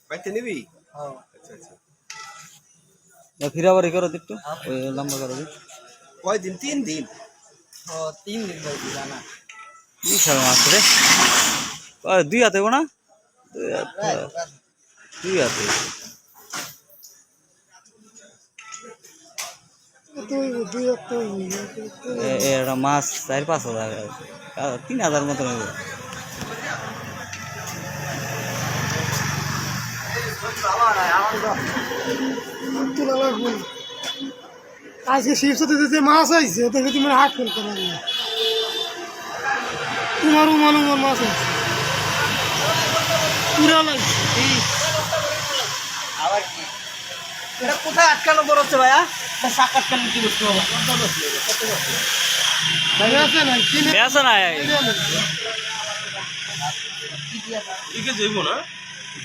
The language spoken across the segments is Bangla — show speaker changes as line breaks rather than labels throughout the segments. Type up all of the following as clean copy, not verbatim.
বাইতে নিবি?
হ্যাঁ।
আচ্ছা আচ্ছা।
ফিরাবারি করো একটু, ওই লম্বা করো দিক।
কয়দিন? 3 দিন।
ও 3 দিন হয়েছে জানা।
বিশাল মাছ রে। দুই হাতে না? দুই হাতে। এটা মাছ 4-5 হাজার, 3,000 মতো নেবে।
আজকে শিবসাথে যে মাছ আইছে দেখে তুমি হাত ফেল করে তোমার উমান মাছ আছে পুরা লাগছে।
আবার কি এটা কোথায় আটকানো বড় হচ্ছে ভাইয়া? শাক আটকানো কি বস্তু হবে?
আছে না কিনে
আছে না?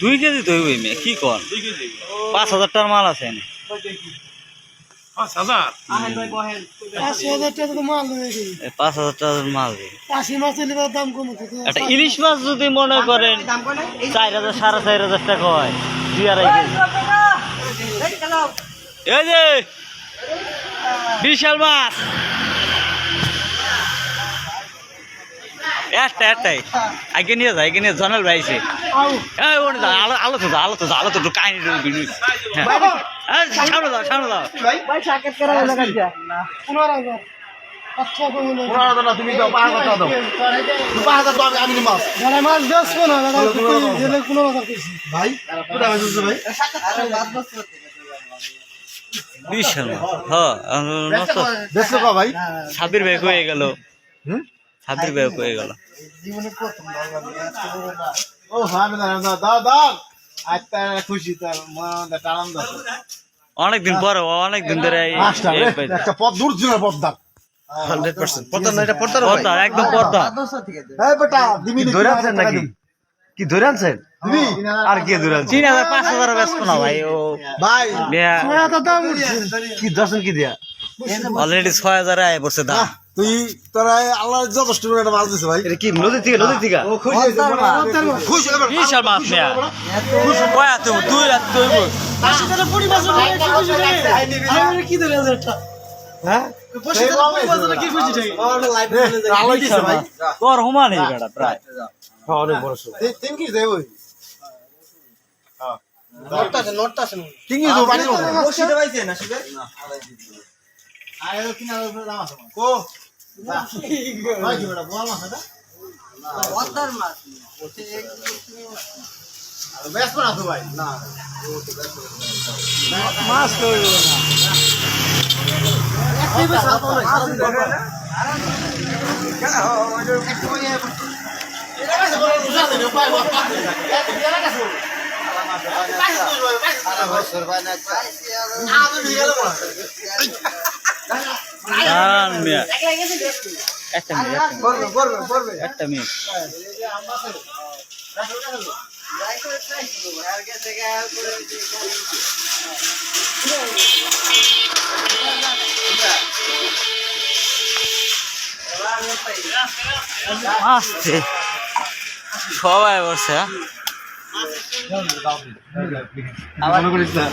2 কেজি তো হইবই মে, কি কন? 5,000 টাকার মাল আছে এনে।
5,000?
আহেন ভাই বহেন
5,000 টাকা তো মাল হয়ে গেছে।
5,000 টাকার মাল।
পাশি মাছের লিবার দাম কম হচ্ছে।
একটা ইলিশ মাছ যদি মনে করেন
দাম কয় না?
4,000 4,500 টাকা হয়, 2-2.5 কেজি। এই যে বিশাল মাছ একটাই আগে নিয়ে যায় জনাল ভাইছে। আলো তো কাহিনী সামনে দাও
ভাই শাকের করা হলো কাজটা
15,000 আচ্ছা কম হলো
15,000 না, তুমি দাও 5,000 দাও। 5,000 তো আমি নিব মাছ।
যারা মাছ বেচবো না দাদা দিলে 15,000 কইছি
ভাই কোথা হইছে ভাই?
আরে বাদ বস্তু
বিশাল মাছ। হ্যাঁ
বেচলো কা ভাই?
সাবির ব্যাগ হয়ে গেল। সাবির ব্যাগ হয়ে গেল।
জীবনে প্রথম
ও হ্যাঁ দাও আজটা খুশি তার মনে আনন্দ।
অনেকদিন পরে, অনেকদিন ধরে
একটা পথ দূর ছিল পদ্মা 100% পদ্মা না, এটা পদ্মার ভাই
পর্দা, একদম পর্দা।
থেকে
এই বেটা দিবি
ধরে আনছেন নাকি? কি ধরে আনছেন?
দিবি
আর কি ধরে আনছেন?
3,000 5,000 বেচবো না ভাই। ও
ভাই
দাম উঠছে
কি দর্শন কি দিয়া?
অলরেডি 6,000 আয় পড়ছে দাম।
তুই তোরা আল্লাহ যথেষ্ট একটা মাছ দিছে ভাই।
এটা কি নদী থেকে?
ও খুশি হইছে খুশি হবে
বিশাল মাছ নেয়া কয়া তুমি 2 রাত তৈব।
পাশে তারা পুরি মাছ আমরা কি ধরে আছে এটা
হ্যাঁ
পাশে তারা পুরি মাছ কি খুশি থাকে
আল্লাহ দিছে ভাই।
তোর হুমানি বেটা প্রায়
অনেক বড় শো।
তিন কি দেব ওই
নোটটা আছে
তিন কি দেব বাড়ি
বসিতে পাইছে না শিবে
আরে 3,000 দাম আছে কো ভাই কি বেটা বল মাছ এটা
ওয়াটার মাছ ওতে এক
আর বেশ না তো ভাই না
মাছ কইব না।
এই বেশ না তো ভাই কেন ওই যে একটু ইয়ে এটা কাছে বলে বুঝা দেন ভাই ওয়া পাতে এটা কাছে
দাঁড়ান মিয়া, একটা মিনিট। আসছে সবাই বসে।
মনে করিস না